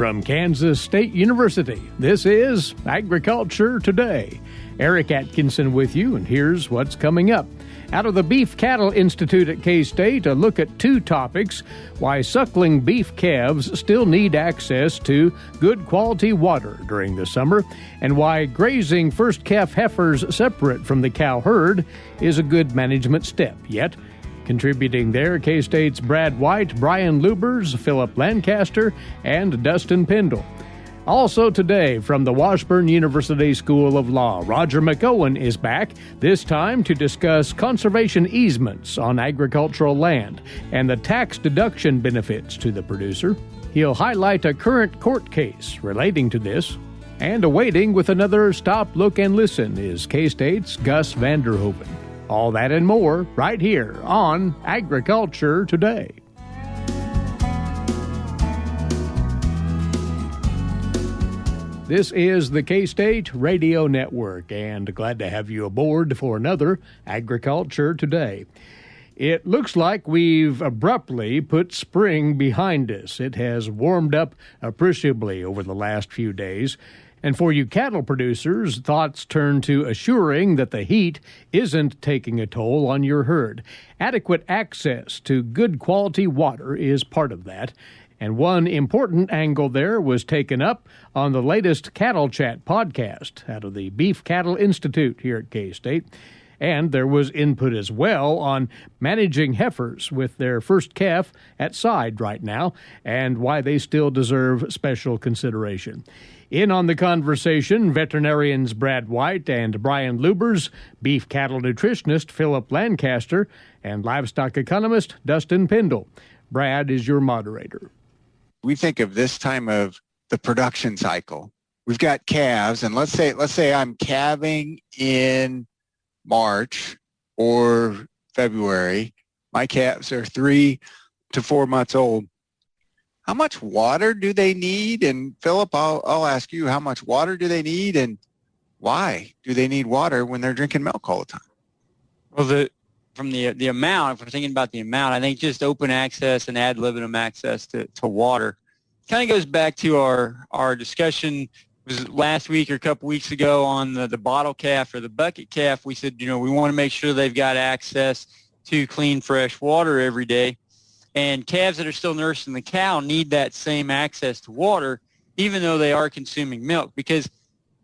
From Kansas State University, this is Agriculture Today. Eric Atkinson with you, and here's what's coming up. Out of the Beef Cattle Institute at K-State, a look at two topics: why suckling beef calves still need access to good quality water during the summer, and why grazing first calf heifers separate from the cow herd is a good management step. Yet, contributing there, K-State's Brad White, Brian Lubbers, Phillip Lancaster, and Dustin Pendell. Also today, from the Washburn University School of Law, Roger McEowen is back, this time to discuss conservation easements on agricultural land and the tax deduction benefits to the producer. He'll highlight a current court case relating to this. And awaiting with another Stop, Look, and Listen is K-State's Gus Vanderhoeven. All that and more right here on Agriculture Today. This is the K-State Radio Network, and glad to have you aboard for another Agriculture Today. It looks like we've abruptly put spring behind us. It has warmed up appreciably over the last few days. And for you cattle producers, thoughts turn to assuring that the heat isn't taking a toll on your herd. Adequate access to good quality water is part of that. And one important angle there was taken up on the latest Cattle Chat podcast out of the Beef Cattle Institute here at K-State. And there was input as well on managing heifers with their first calf at side right now and why they still deserve special consideration. In on the conversation, veterinarians Brad White and Brian Lubbers, beef cattle nutritionist Phillip Lancaster, and livestock economist Dustin Pendell. Brad is your moderator. We think of this time of the production cycle. We've got calves, and let's say I'm calving in March or February. My calves are 3 to 4 months old. How much water do they need? And Phillip, I'll ask you, how much water do they need, and why do they need water when they're drinking milk all the time? Well, from the amount, if we're thinking about the amount, I think just open access and ad libitum access to water kind of goes back to our discussion was last week or a couple weeks ago on the bottle calf or the bucket calf. We said, we want to make sure they've got access to clean, fresh water every day. And calves that are still nursing the cow need that same access to water, even though they are consuming milk. Because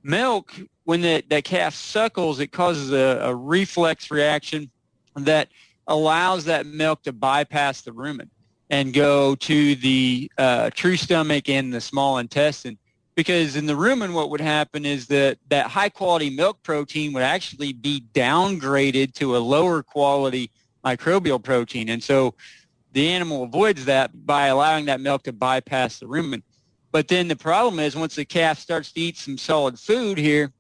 milk, when that calf suckles, it causes a reflex reaction that allows that milk to bypass the rumen and go to the true stomach and the small intestine. Because in the rumen, what would happen is that high-quality milk protein would actually be downgraded to a lower-quality microbial protein. And so the animal avoids that by allowing that milk to bypass the rumen. But then the problem is once the calf starts to eat some solid food here,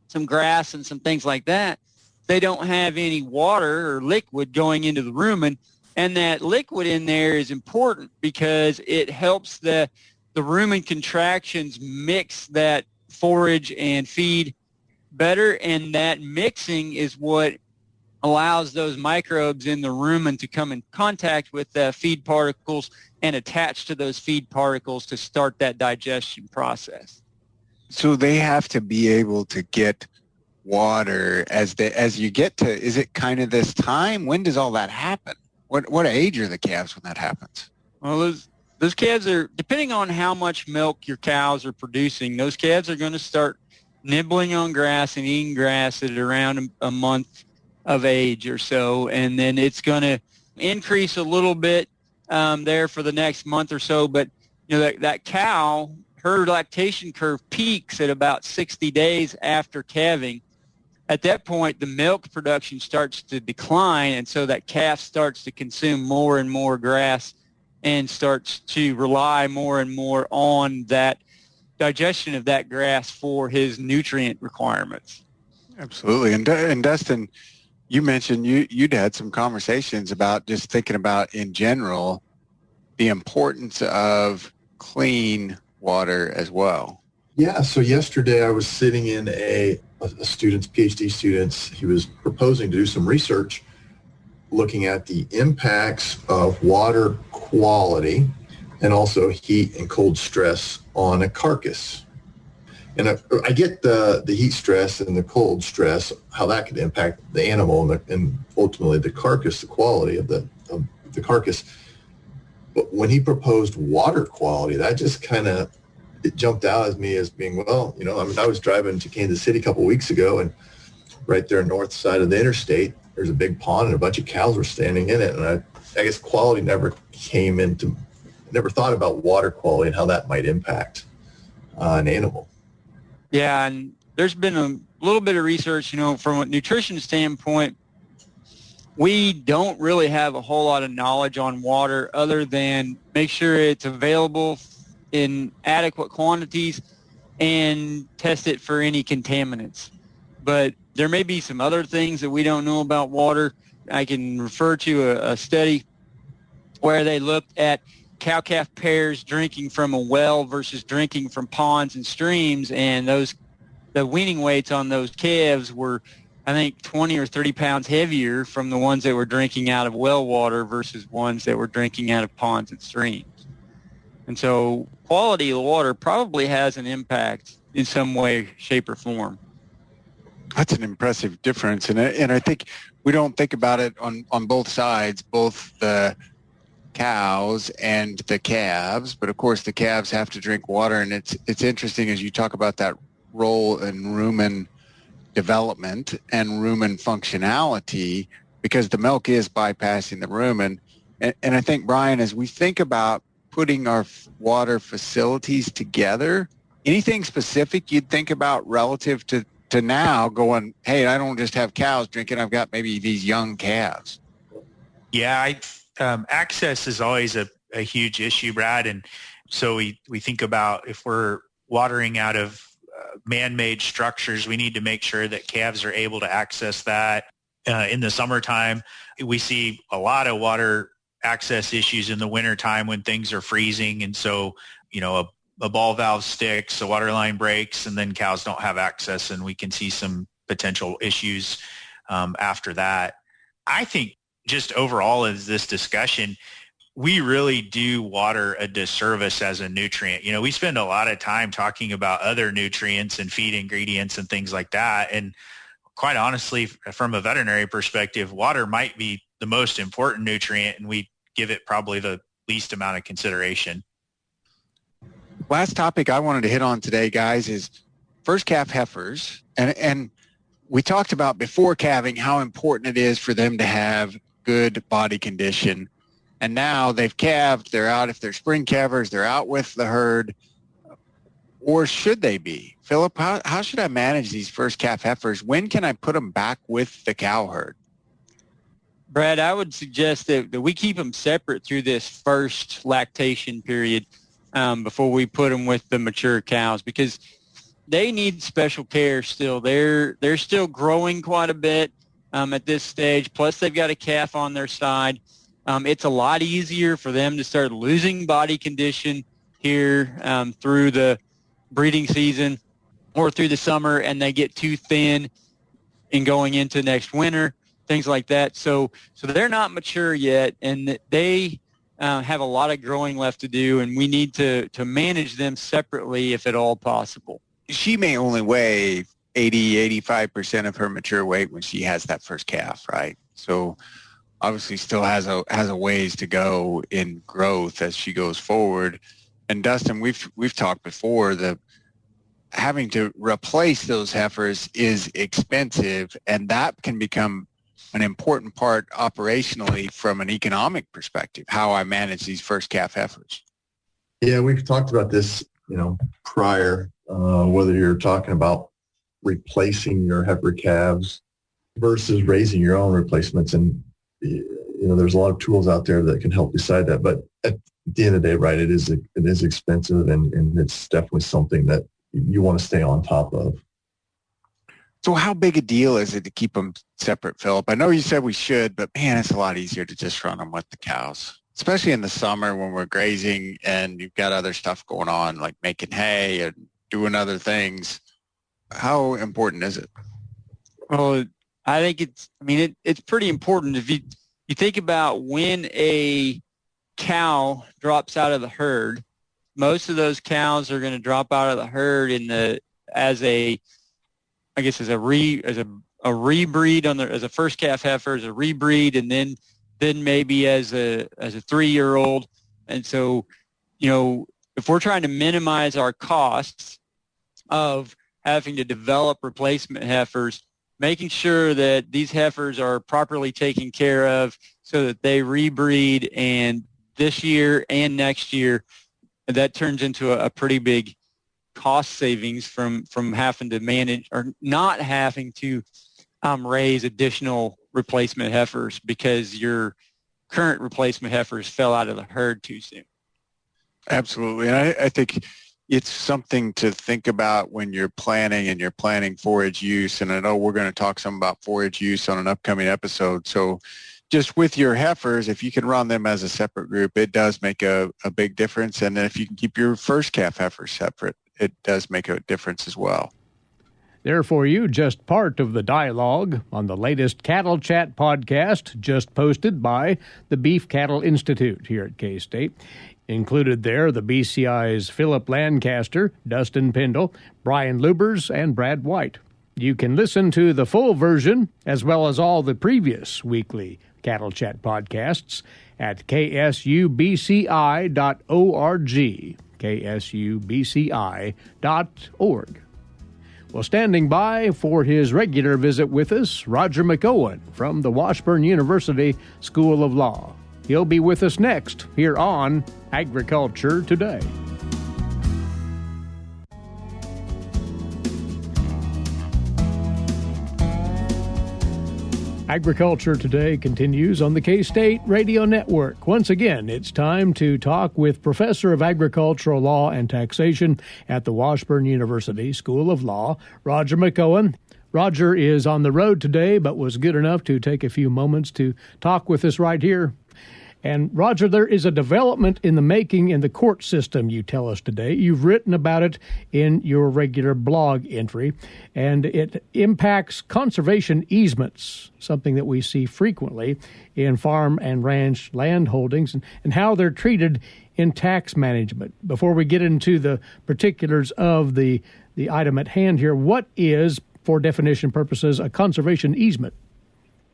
some grass and some things like that, they don't have any water or liquid going into the rumen. And that liquid in there is important because it helps the rumen contractions mix that forage and feed better. And that mixing is what allows those microbes in the rumen to come in contact with the feed particles and attach to those feed particles to start that digestion process. So they have to be able to get water as you get to, is it kind of this time? When does all that happen? What age are the calves when that happens? Well, those calves are, depending on how much milk your cows are producing, those calves are going to start nibbling on grass and eating grass at around a month of age or so, and then it's going to increase a little bit there for the next month or so. But that cow, her lactation curve peaks at about 60 days after calving. At that point, the milk production starts to decline, and so that calf starts to consume more and more grass and starts to rely more and more on that digestion of that grass for his nutrient requirements. Absolutely. And Dustin, you mentioned you'd had some conversations about just thinking about in general the importance of clean water as well. Yeah, so yesterday I was sitting in a student's, PhD student's, he was proposing to do some research looking at the impacts of water quality and also heat and cold stress on a carcass. And I get the heat stress and the cold stress, how that could impact the animal and ultimately the carcass, the quality of the carcass. But when he proposed water quality, that just kind of, it jumped out at me as being, well, I was driving to Kansas City a couple of weeks ago, and right there north side of the interstate, there's a big pond and a bunch of cows were standing in it. And I guess quality never never thought about water quality and how that might impact an animal. Yeah, and there's been a little bit of research, from a nutrition standpoint, we don't really have a whole lot of knowledge on water other than make sure it's available in adequate quantities and test it for any contaminants. But there may be some other things that we don't know about water. I can refer to a study where they looked at cow-calf pairs drinking from a well versus drinking from ponds and streams, and the weaning weights on those calves were, I think, 20 or 30 pounds heavier from the ones that were drinking out of well water versus ones that were drinking out of ponds and streams. And so quality of the water probably has an impact in some way, shape, or form. That's an impressive difference. And I think we don't think about it on both sides, both the cows and the calves. But of course, the calves have to drink water. And it's interesting as you talk about that role in rumen development and rumen functionality, because the milk is bypassing the rumen. And I think, Brian, as we think about putting our water facilities together, anything specific you'd think about relative to now going, hey, I don't just have cows drinking, I've got maybe these young calves? Yeah, access is always a huge issue, Brad. And so we think about if we're watering out of man-made structures, we need to make sure that calves are able to access that. In the summertime, we see a lot of water access issues in the wintertime when things are freezing. And so, a ball valve sticks, a water line breaks, and then cows don't have access, and we can see some potential issues after that. I think just overall as this discussion, we really do water a disservice as a nutrient. We spend a lot of time talking about other nutrients and feed ingredients and things like that. And quite honestly, from a veterinary perspective, water might be the most important nutrient, and we give it probably the least amount of consideration. Last topic I wanted to hit on today, guys, is first calf heifers. And we talked about before calving how important it is for them to have good body condition. And now they've calved, they're out, if they're spring calvers, they're out with the herd. Or should they be? Phillip, how should I manage these first calf heifers? When can I put them back with the cow herd? Brad, I would suggest that we keep them separate through this first lactation period before we put them with the mature cows, because they need special care still. They're still growing quite a bit at this stage. Plus, they've got a calf on their side. It's a lot easier for them to start losing body condition here through the breeding season or through the summer, and they get too thin in going into next winter, things like that. So they're not mature yet, and they have a lot of growing left to do, and we need to manage them separately if at all possible. She may only weigh 85% of her mature weight when she has that first calf, right? So obviously still has a ways to go in growth as she goes forward. And Dustin, we've talked before, having to replace those heifers is expensive, and that can become an important part operationally from an economic perspective, how I manage these first calf heifers. Yeah, we've talked about this, prior, whether you're talking about replacing your heifer calves versus raising your own replacements. And, there's a lot of tools out there that can help decide that. But at the end of the day, right, it is expensive, and it's definitely something that you want to stay on top of. So how big a deal is it to keep them separate, Phillip? I know you said we should, but man, it's a lot easier to just run them with the cows, especially in the summer when we're grazing and you've got other stuff going on like making hay and doing other things. How important is it? Well, I think it's pretty important. If you think about when a cow drops out of the herd, most of those cows are going to drop out of the herd as a rebreed as a first calf heifer, as a rebreed, and then maybe as a 3-year-old. And so, if we're trying to minimize our costs of having to develop replacement heifers, making sure that these heifers are properly taken care of so that they rebreed, and this year and next year, that turns into a pretty big cost savings from having to manage or not having to raise additional replacement heifers because your current replacement heifers fell out of the herd too soon. Absolutely. And I think it's something to think about when you're planning forage use. And I know we're going to talk some about forage use on an upcoming episode. So just with your heifers, if you can run them as a separate group, it does make a big difference. And then if you can keep your first calf heifers separate, it does make a difference as well. There for you, just part of the dialogue on the latest Cattle Chat podcast, just posted by the Beef Cattle Institute here at K-State. Included there, the BCI's Phillip Lancaster, Dustin Pendell, Brian Lubbers, and Brad White. You can listen to the full version, as well as all the previous weekly Cattle Chat podcasts at ksubci.org, ksubci.org. Well, standing by for his regular visit with us, Roger McEowen from the Washburn University School of Law. He'll be with us next here on Agriculture Today. Agriculture Today continues on the K-State Radio Network. Once again, it's time to talk with Professor of Agricultural Law and Taxation at the Washburn University School of Law, Roger McEowen. Roger is on the road today, but was good enough to take a few moments to talk with us right here. And Roger, there is a development in the making in the court system, you tell us today. You've written about it in your regular blog entry, and it impacts conservation easements, something that we see frequently in farm and ranch land holdings, and how they're treated in tax management. Before we get into the particulars of the item at hand here, what is, for definition purposes, a conservation easement?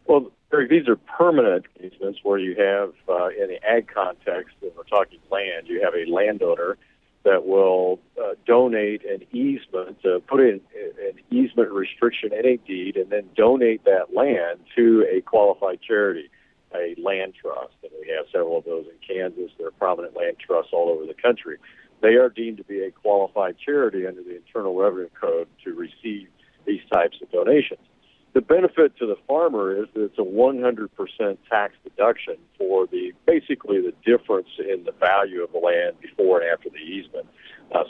Well, Eric, these are permanent easements where you have, in the ag context, if we're talking land, you have a landowner that will donate an easement, put in an easement restriction in a deed, and then donate that land to a qualified charity, a land trust. And we have several of those in Kansas. There are prominent land trusts all over the country. They are deemed to be a qualified charity under the Internal Revenue Code to receive these types of donations. The benefit to the farmer is that it's a 100% tax deduction for basically the difference in the value of the land before and after the easement.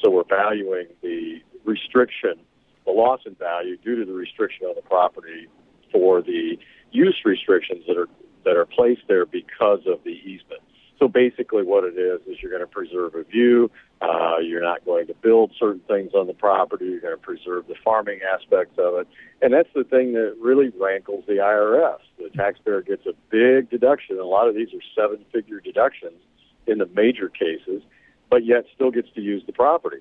So we're valuing the restriction, the loss in value due to the restriction on the property for the use restrictions that are placed there because of the easement. So basically what it is you're going to preserve a view. You're not going to build certain things on the property. You're going to preserve the farming aspects of it. And that's the thing that really rankles the IRS. The taxpayer gets a big deduction. A lot of these are seven-figure deductions in the major cases, but yet still gets to use the property.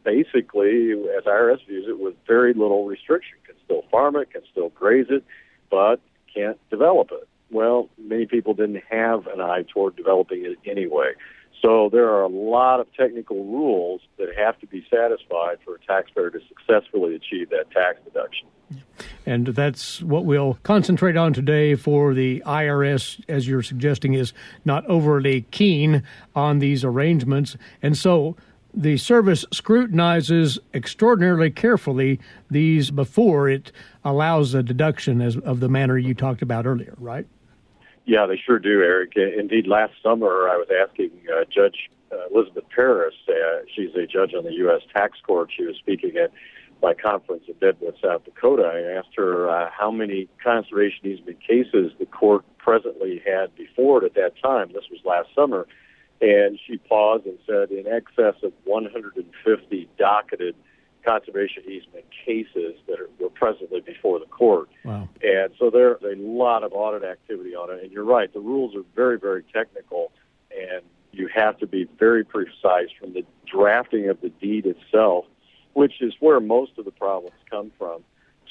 Basically, as IRS views it, with very little restriction. Can still farm it, can still graze it, but can't develop it. Well, many people didn't have an eye toward developing it anyway. So there are a lot of technical rules that have to be satisfied for a taxpayer to successfully achieve that tax deduction. And that's what we'll concentrate on today for the IRS, as you're suggesting, is not overly keen on these arrangements. And so the service scrutinizes extraordinarily carefully these before it allows a deduction of the manner you talked about earlier, right? Yeah, they sure do, Eric. Indeed, last summer I was asking Judge Elizabeth Paris, she's a judge on the U.S. Tax Court. She was speaking at my conference in Deadwood, South Dakota. I asked her how many conservation easement cases the court presently had before it at that time. This was last summer. And she paused and said in excess of 150 docketed conservation easement cases that were presently before the court. Wow. And so there's a lot of audit activity on it. And you're right, the rules are very, very technical. And You have to be very precise from the drafting of the deed itself, which is where most of the problems come from,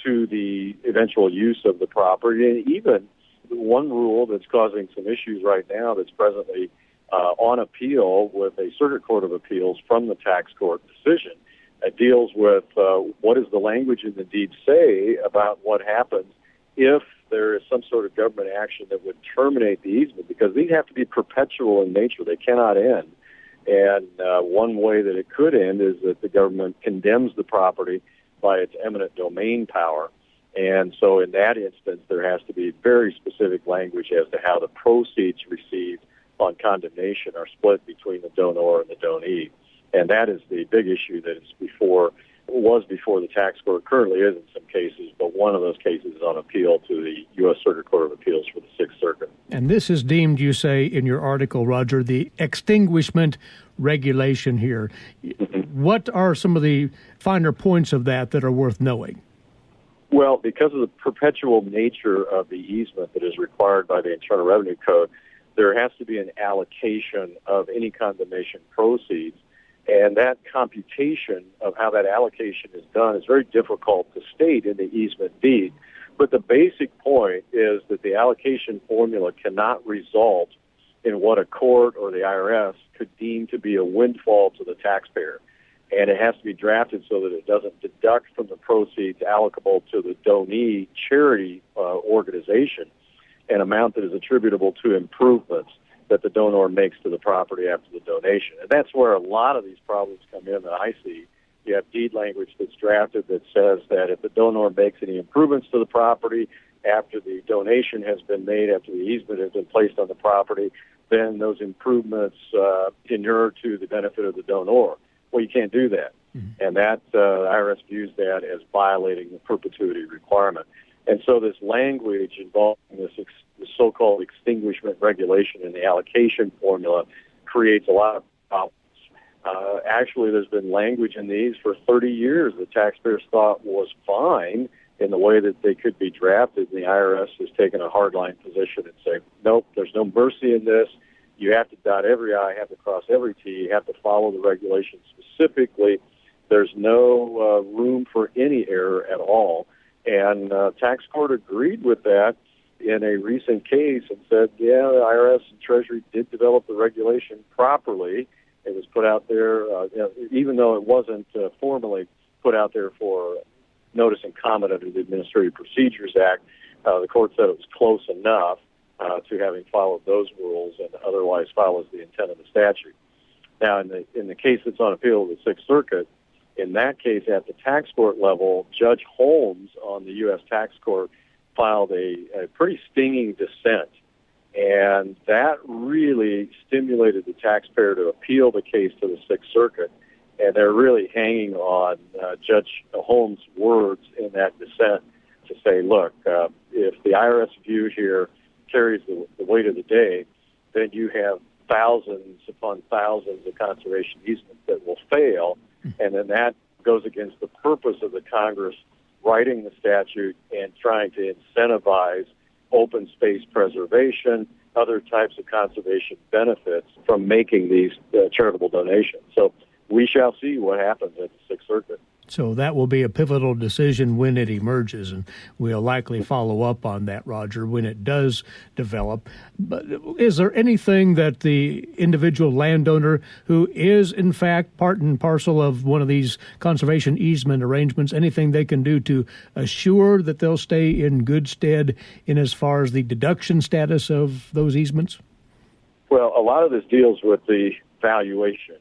to the eventual use of the property. And even one rule that's causing some issues right now that's presently on appeal with a Circuit Court of Appeals from the tax court decision. It deals with what does the language in the deed say about what happens if there is some sort of government action that would terminate the easement, because these have to be perpetual in nature. They cannot end. And one way that it could end is that the government condemns the property by its eminent domain power. And so in that instance, there has to be very specific language as to how the proceeds received on condemnation are split between the donor and the donee. And that is the big issue that was before the tax court, currently is in some cases, but one of those cases is on appeal to the U.S. Circuit Court of Appeals for the Sixth Circuit. And this is deemed, you say in your article, Roger, the extinguishment regulation here. What are some of the finer points of that are worth knowing? Well, because of the perpetual nature of the easement that is required by the Internal Revenue Code, there has to be an allocation of any condemnation proceeds. And that computation of how that allocation is done is very difficult to state in the easement deed. But the basic point is that the allocation formula cannot result in what a court or the IRS could deem to be a windfall to the taxpayer. And it has to be drafted so that it doesn't deduct from the proceeds allocable to the donee charity organization an amount that is attributable to improvements that the donor makes to the property after the donation. And that's where a lot of these problems come in that I see. You have deed language that's drafted that says that if the donor makes any improvements to the property after the donation has been made, after the easement has been placed on the property, then those improvements inure to the benefit of the donor. Well, you can't do that. Mm-hmm. And that IRS views that as violating the perpetuity requirement. And so this language involving this so-called extinguishment regulation in the allocation formula creates a lot of problems. Actually, there's been language in these for 30 years that taxpayers thought was fine in the way that they could be drafted, and the IRS has taken a hardline position and say, nope, there's no mercy in this. You have to dot every I, have to cross every T, you have to follow the regulations specifically. There's no room for any error at all. And tax court agreed with that in a recent case and said, yeah, the IRS and Treasury did develop the regulation properly. It was put out there, even though it wasn't formally put out there for notice and comment under the Administrative Procedures Act, the court said it was close enough to having followed those rules and otherwise follows the intent of the statute. Now, in the case that's on appeal to the Sixth Circuit, in that case, at the tax court level, Judge Holmes on the U.S. tax court filed a pretty stinging dissent, and that really stimulated the taxpayer to appeal the case to the Sixth Circuit, and they're really hanging on Judge Holmes' words in that dissent to say, look, if the IRS view here carries the weight of the day, then you have thousands upon thousands of conservation easements that will fail, and then that goes against the purpose of the Congress writing the statute and trying to incentivize open space preservation, other types of conservation benefits from making these charitable donations. So we shall see what happens at the Sixth Circuit. So that will be a pivotal decision when it emerges, and we'll likely follow up on that, Roger, when it does develop. But is there anything that the individual landowner who is, in fact, part and parcel of one of these conservation easement arrangements, anything they can do to assure that they'll stay in good stead in as far as the deduction status of those easements? Well, a lot of this deals with the valuation.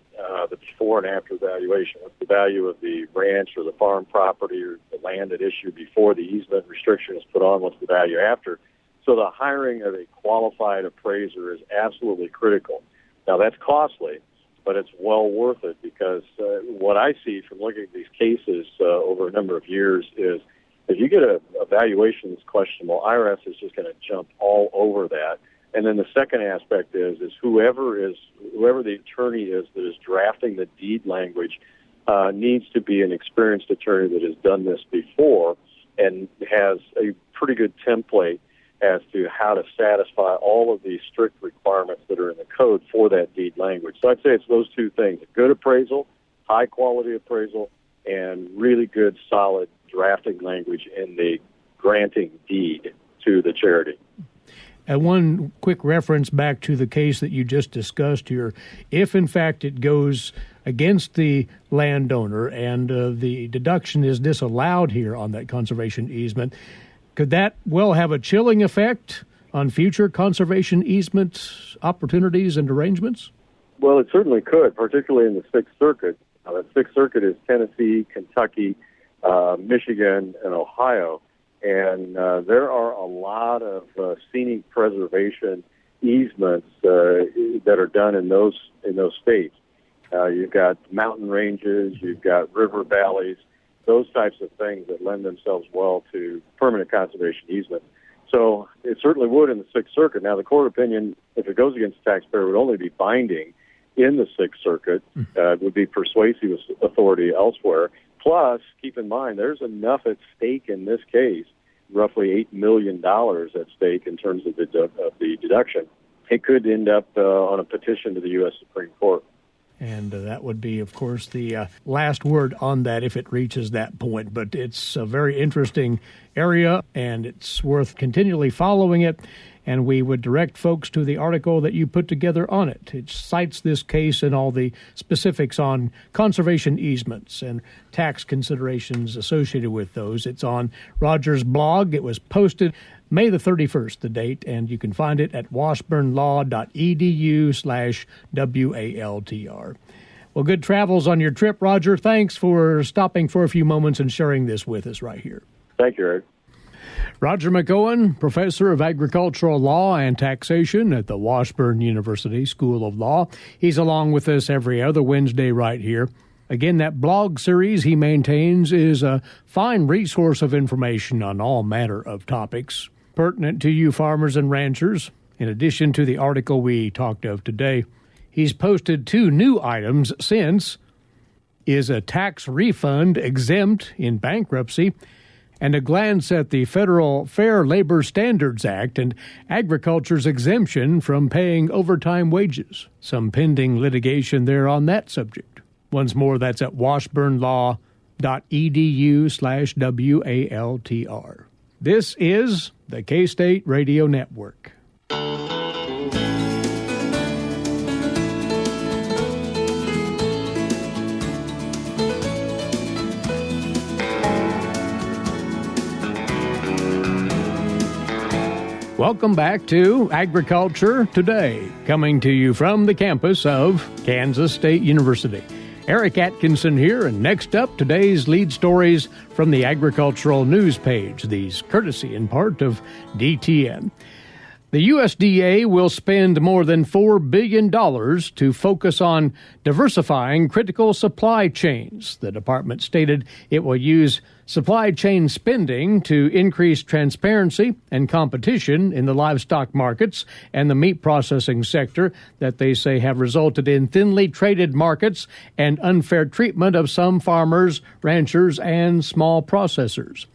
The before and after valuation. What's the value of the ranch or the farm property or the land at issue before the easement restriction is put on? What's the value after? So the hiring of a qualified appraiser is absolutely critical. Now, that's costly, but it's well worth it because what I see from looking at these cases over a number of years is if you get a valuation that's questionable, IRS is just going to jump all over that. And then the second aspect is whoever the attorney is that is drafting the deed language needs to be an experienced attorney that has done this before and has a pretty good template as to how to satisfy all of these strict requirements that are in the code for that deed language. So I'd say it's those two things: a good appraisal, high quality appraisal, and really good, solid drafting language in the granting deed to the charity. And one quick reference back to the case that you just discussed here. If, in fact, it goes against the landowner and the deduction is disallowed here on that conservation easement, could that well have a chilling effect on future conservation easement opportunities and arrangements? Well, it certainly could, particularly in the Sixth Circuit. The Sixth Circuit is Tennessee, Kentucky, Michigan, and Ohio. And there are a lot of scenic preservation easements that are done in those states. You've got mountain ranges, you've got river valleys, those types of things that lend themselves well to permanent conservation easements. So it certainly would in the Sixth Circuit. Now, the court opinion, if it goes against the taxpayer, would only be binding in the Sixth Circuit. It would be persuasive authority elsewhere. Plus, keep in mind, there's enough at stake in this case, roughly $8 million at stake in terms of the deduction. It could end up on a petition to the U.S. Supreme Court. And that would be, of course, the last word on that if it reaches that point. But it's a very interesting area, and it's worth continually following it. And we would direct folks to the article that you put together on it. It cites this case and all the specifics on conservation easements and tax considerations associated with those. It's on Roger's blog. It was posted May the 31st, the date, and you can find it at washburnlaw.edu/WALTR. Well, good travels on your trip, Roger. Thanks for stopping for a few moments and sharing this with us right here. Thank you, Eric. Roger McEowen, professor of agricultural law and taxation at the Washburn University School of Law. He's along with us every other Wednesday right here. Again, that blog series he maintains is a fine resource of information on all manner of topics pertinent to you farmers and ranchers. In addition to the article we talked of today, he's posted 2 new items since: is a tax refund exempt in bankruptcy, and a glance at the Federal Fair Labor Standards Act and agriculture's exemption from paying overtime wages. Some pending litigation there on that subject. Once more, that's at washburnlaw.edu/WALTR. This is the K-State Radio Network. Welcome back to Agriculture Today, coming to you from the campus of Kansas State University. Eric Atkinson here, and next up, today's lead stories from the agricultural news page, these courtesy in part of DTN. The USDA will spend more than $4 billion to focus on diversifying critical supply chains. The department stated it will use supply chain spending to increase transparency and competition in the livestock markets and the meat processing sector that they say have resulted in thinly traded markets and unfair treatment of some farmers, ranchers, and small processors.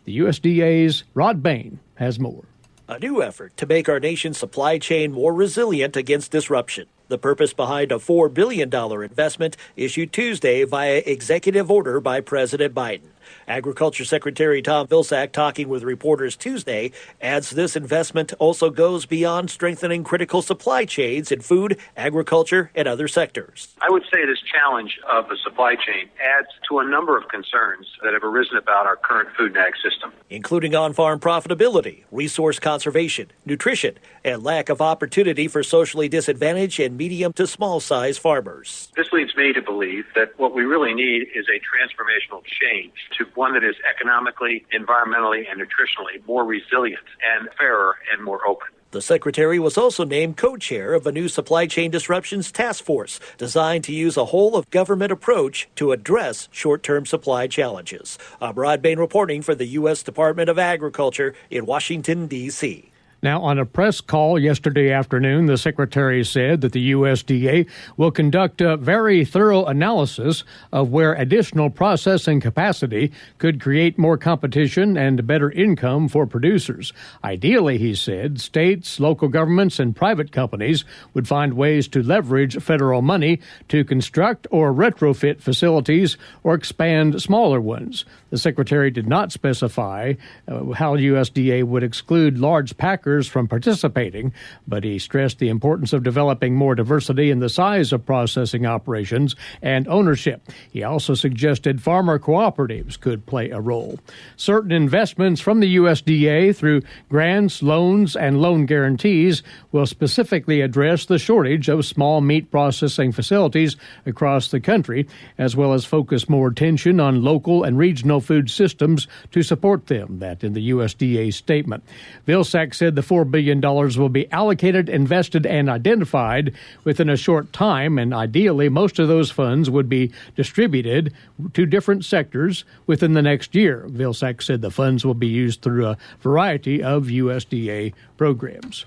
The USDA's Rod Bain has more. A new effort to make our nation's supply chain more resilient against disruption. The purpose behind a $4 billion investment issued Tuesday via executive order by President Biden. Agriculture Secretary Tom Vilsack, talking with reporters Tuesday, adds this investment also goes beyond strengthening critical supply chains in food, agriculture, and other sectors. I would say this challenge of the supply chain adds to a number of concerns that have arisen about our current food and ag system, including on-farm profitability, resource conservation, nutrition, and lack of opportunity for socially disadvantaged and medium to small-size farmers. This leads me to believe that what we really need is a transformational change to one that is economically, environmentally, and nutritionally more resilient and fairer and more open. The secretary was also named co-chair of a new supply chain disruptions task force designed to use a whole-of-government approach to address short-term supply challenges. I'm Rod Bain reporting for the U.S. Department of Agriculture in Washington, D.C. Now, on a press call yesterday afternoon, the Secretary said that the USDA will conduct a very thorough analysis of where additional processing capacity could create more competition and better income for producers. Ideally, he said, states, local governments, and private companies would find ways to leverage federal money to construct or retrofit facilities or expand smaller ones. The Secretary did not specify how USDA would exclude large packers from participating, but he stressed the importance of developing more diversity in the size of processing operations and ownership. He also suggested farmer cooperatives could play a role. Certain investments from the USDA through grants, loans, and loan guarantees will specifically address the shortage of small meat processing facilities across the country, as well as focus more attention on local and regional food systems to support them. That in the USDA statement. Vilsack said the $4 billion will be allocated, invested, and identified within a short time, and ideally most of those funds would be distributed to different sectors within the next year. Vilsack said the funds will be used through a variety of USDA programs.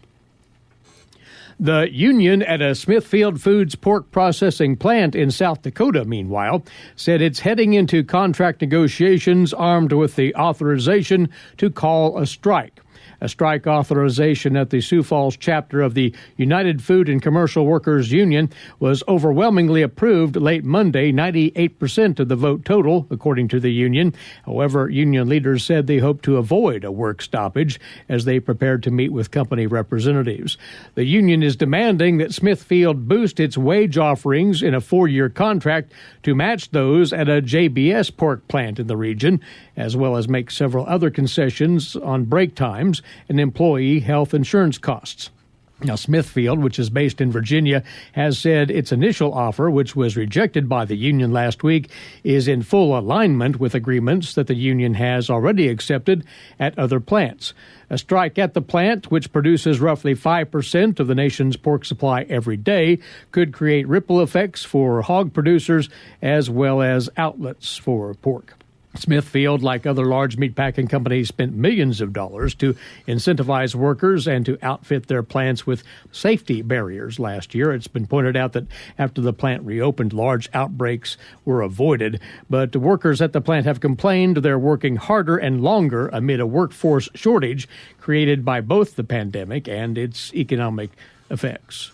The union at a Smithfield Foods pork processing plant in South Dakota, meanwhile, said it's heading into contract negotiations armed with the authorization to call a strike. A strike authorization at the Sioux Falls chapter of the United Food and Commercial Workers Union was overwhelmingly approved late Monday, 98% of the vote total, according to the union. However, union leaders said they hope to avoid a work stoppage as they prepared to meet with company representatives. The union is demanding that Smithfield boost its wage offerings in a 4-year contract to match those at a JBS pork plant in the region, as well as make several other concessions on break times and employee health insurance costs. Now, Smithfield, which is based in Virginia, has said its initial offer, which was rejected by the union last week, is in full alignment with agreements that the union has already accepted at other plants. A strike at the plant, which produces roughly 5% of the nation's pork supply every day, could create ripple effects for hog producers as well as outlets for pork. Smithfield, like other large meatpacking companies, spent millions of dollars to incentivize workers and to outfit their plants with safety barriers last year. It's been pointed out that after the plant reopened, large outbreaks were avoided. But the workers at the plant have complained they're working harder and longer amid a workforce shortage created by both the pandemic and its economic effects.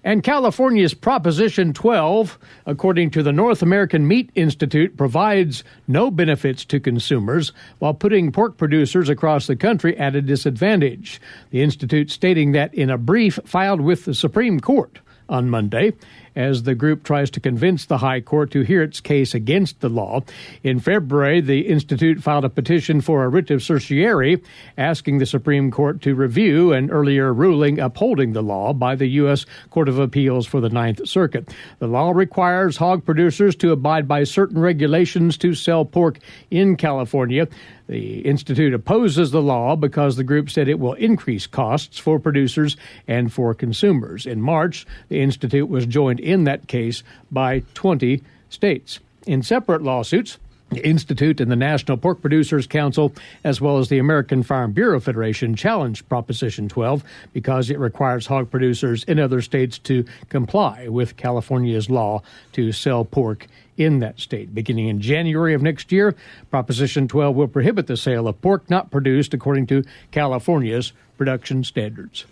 And California's Proposition 12, according to the North American Meat Institute, provides no benefits to consumers while putting pork producers across the country at a disadvantage. The Institute stating that in a brief filed with the Supreme Court on Monday, as the group tries to convince the High Court to hear its case against the law. In February, the Institute filed a petition for a writ of certiorari asking the Supreme Court to review an earlier ruling upholding the law by the U.S. Court of Appeals for the Ninth Circuit. The law requires hog producers to abide by certain regulations to sell pork in California. The Institute opposes the law because the group said it will increase costs for producers and for consumers. In March, the Institute was joined in that case by 20 states. In separate lawsuits, the Institute and the National Pork Producers Council, as well as the American Farm Bureau Federation, challenged Proposition 12 because it requires hog producers in other states to comply with California's law to sell pork in that state. Beginning in January of next year, Proposition 12 will prohibit the sale of pork not produced according to California's production standards.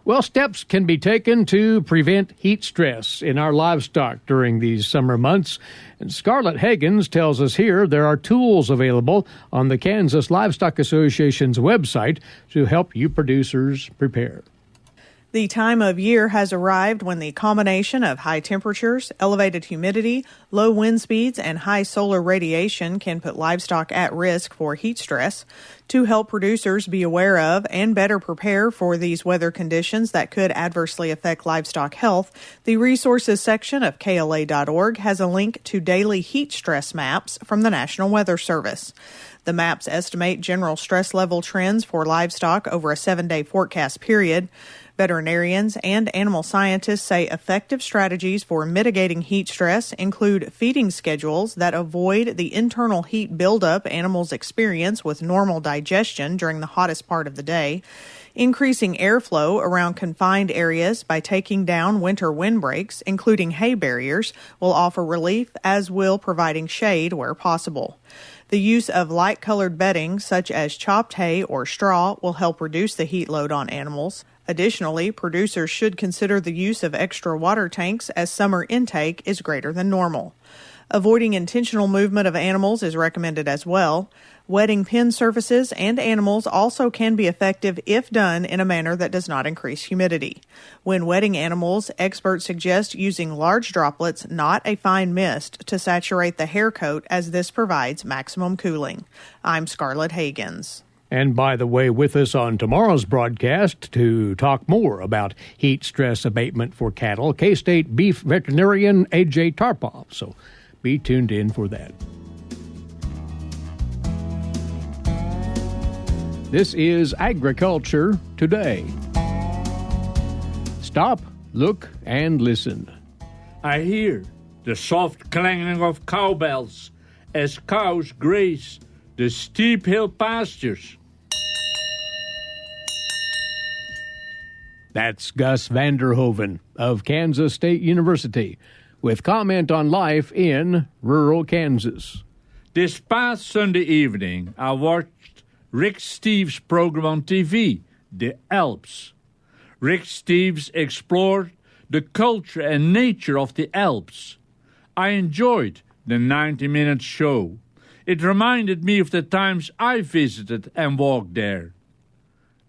Well, steps can be taken to prevent heat stress in our livestock during these summer months. And Scarlett Higgins tells us here there are tools available on the Kansas Livestock Association's website to help you producers prepare. The time of year has arrived when the combination of high temperatures, elevated humidity, low wind speeds, and high solar radiation can put livestock at risk for heat stress. To help producers be aware of and better prepare for these weather conditions that could adversely affect livestock health, the resources section of KLA.org has a link to daily heat stress maps from the National Weather Service. The maps estimate general stress level trends for livestock over a 7-day forecast period. Veterinarians and animal scientists say effective strategies for mitigating heat stress include feeding schedules that avoid the internal heat buildup animals experience with normal digestion during the hottest part of the day, increasing airflow around confined areas by taking down winter windbreaks, including hay barriers, will offer relief, as will providing shade where possible. The use of light-colored bedding, such as chopped hay or straw, will help reduce the heat load on animals. Additionally, producers should consider the use of extra water tanks as summer intake is greater than normal. Avoiding intentional movement of animals is recommended as well. Wetting pen surfaces and animals also can be effective if done in a manner that does not increase humidity. When wetting animals, experts suggest using large droplets, not a fine mist, to saturate the hair coat, as this provides maximum cooling. I'm Scarlett Hagans. And by the way, with us on tomorrow's broadcast to talk more about heat stress abatement for cattle, K-State beef veterinarian A.J. Tarpoff. So be tuned in for that. This is Agriculture Today. Stop, look, and listen. I hear the soft clanging of cowbells as cows graze the steep hill pastures. That's Gus Vander Hoeven of Kansas State University with comment on life in rural Kansas. This past Sunday evening, I watched Rick Steves' program on TV, The Alps. Rick Steves explored the culture and nature of the Alps. I enjoyed the 90-minute show. It reminded me of the times I visited and walked there.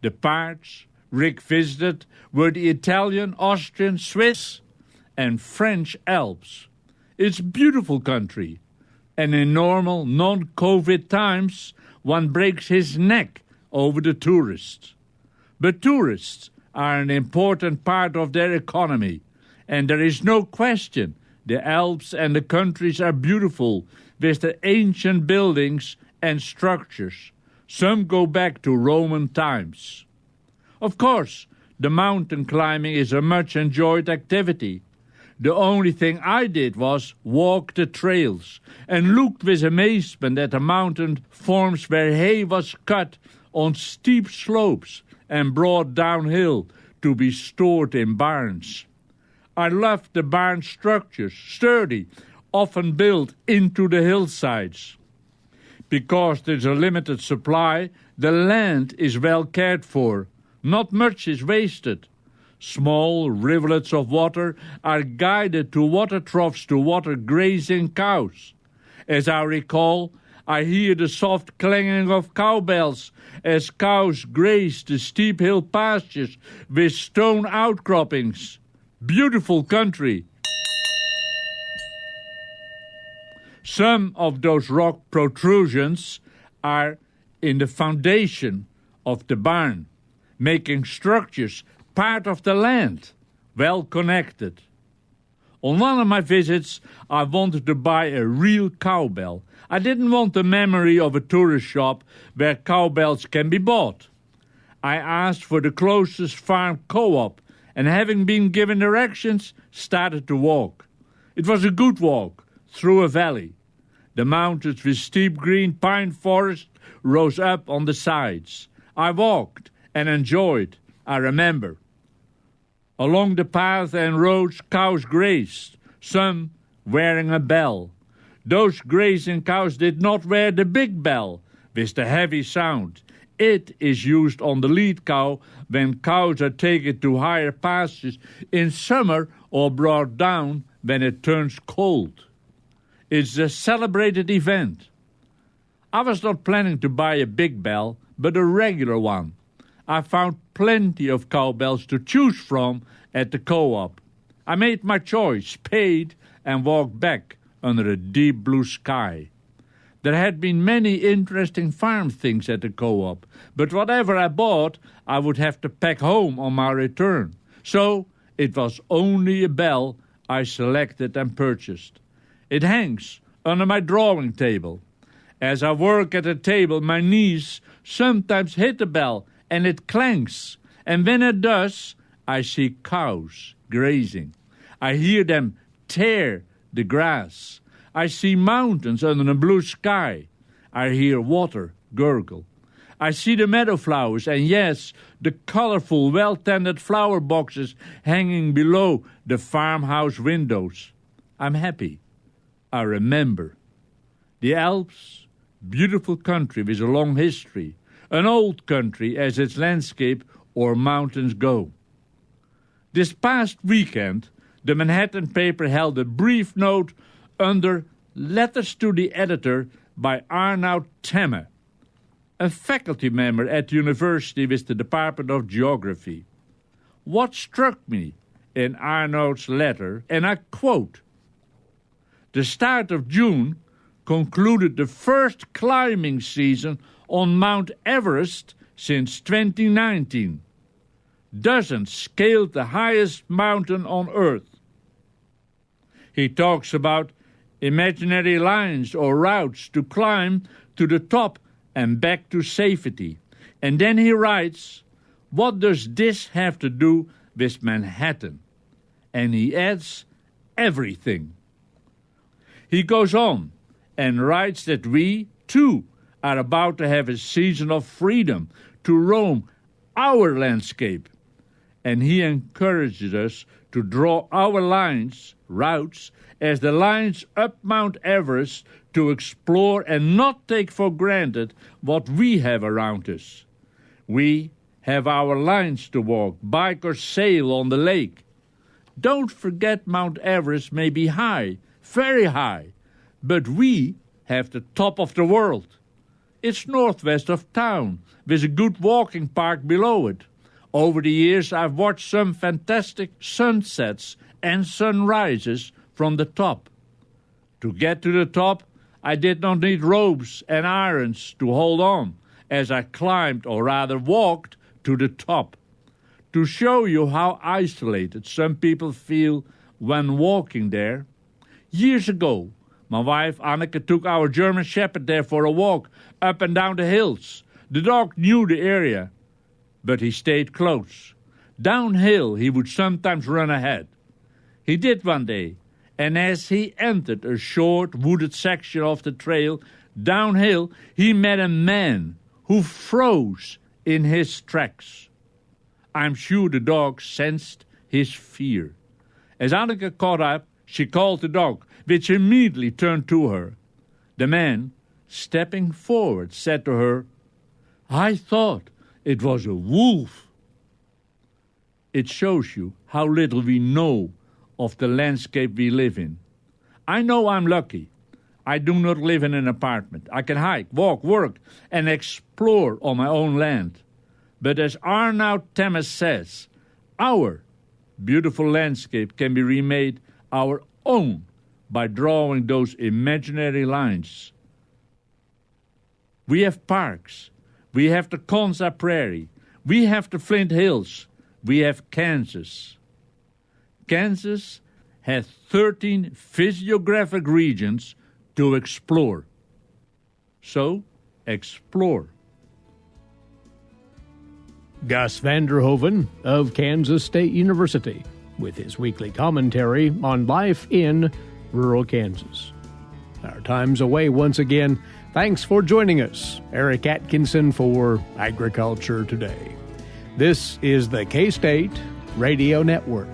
The parts Rick visited were the Italian, Austrian, Swiss, and French Alps. It's beautiful country, and in normal, non-COVID times, one breaks his neck over the tourists. But tourists are an important part of their economy, and there is no question the Alps and the countries are beautiful with the ancient buildings and structures. Some go back to Roman times. Of course, the mountain climbing is a much enjoyed activity. The only thing I did was walk the trails and looked with amazement at the mountain forms where hay was cut on steep slopes and brought downhill to be stored in barns. I loved the barn structures, sturdy, often built into the hillsides. Because there's a limited supply, the land is well cared for. Not much is wasted. Small rivulets of water are guided to water troughs to water grazing cows. As I recall, I hear the soft clanging of cowbells as cows graze the steep hill pastures with stone outcroppings. Beautiful country. Some of those rock protrusions are in the foundation of the barn, making structures part of the land, well connected. On one of my visits, I wanted to buy a real cowbell. I didn't want the memory of a tourist shop where cowbells can be bought. I asked for the closest farm co-op, and having been given directions, started to walk. It was a good walk through a valley. The mountains with steep green pine forest rose up on the sides. I walked and enjoyed, I remember. Along the path and roads, cows grazed, some wearing a bell. Those grazing cows did not wear the big bell with the heavy sound. It is used on the lead cow when cows are taken to higher pastures in summer or brought down when it turns cold. It's a celebrated event. I was not planning to buy a big bell, but a regular one. I found plenty of cowbells to choose from at the co-op. I made my choice, paid, and walked back under a deep blue sky. There had been many interesting farm things at the co-op, but whatever I bought, I would have to pack home on my return. So it was only a bell I selected and purchased. It hangs under my drawing table. As I work at the table, my knees sometimes hit the bell, and it clangs, and when it does, I see cows grazing. I hear them tear the grass. I see mountains under a blue sky. I hear water gurgle. I see the meadow flowers and, yes, the colorful, well-tended flower boxes hanging below the farmhouse windows. I'm happy. I remember. The Alps, beautiful country with a long history, an old country as its landscape or mountains go. This past weekend, the Manhattan paper held a brief note under Letters to the Editor by Arnoud Temme, a faculty member at the university with the Department of Geography. What struck me in Arnoud's letter, and I quote, "The start of June concluded the first climbing season on Mount Everest since 2019. Dozens scaled the highest mountain on Earth." He talks about imaginary lines or routes to climb to the top and back to safety. And then he writes, what does this have to do with Manhattan? And he adds, everything. He goes on and writes that we, too, are about to have a season of freedom to roam our landscape. And he encourages us to draw our lines, routes, as the lines up Mount Everest to explore and not take for granted what we have around us. We have our lines to walk, bike or sail on the lake. Don't forget Mount Everest may be high, very high, but we have the top of the world. It's northwest of town, with a good walking park below it. Over the years, I've watched some fantastic sunsets and sunrises from the top. To get to the top, I did not need ropes and irons to hold on as I climbed, or rather walked, to the top. To show you how isolated some people feel when walking there, years ago, my wife Anneke took our German Shepherd there for a walk up and down the hills. The dog knew the area, but he stayed close. Downhill, he would sometimes run ahead. He did one day, and as he entered a short, wooded section of the trail downhill, he met a man who froze in his tracks. I'm sure the dog sensed his fear. As Anneke caught up, she called the dog, which immediately turned to her. The man, stepping forward, said to her, "I thought it was a wolf." It shows you how little we know of the landscape we live in. I know I'm lucky. I do not live in an apartment. I can hike, walk, work, and explore on my own land. But as Arnoud Temme says, our beautiful landscape can be remade our own by drawing those imaginary lines. We have parks. We have the Konza Prairie. We have the Flint Hills. We have Kansas. Kansas has 13 physiographic regions to explore. So, explore. Gus van der Hoeven of Kansas State University with his weekly commentary on life in rural Kansas. Our time's away once again. Thanks for joining us. Eric Atkinson for Agriculture Today. This is the K-State Radio Network.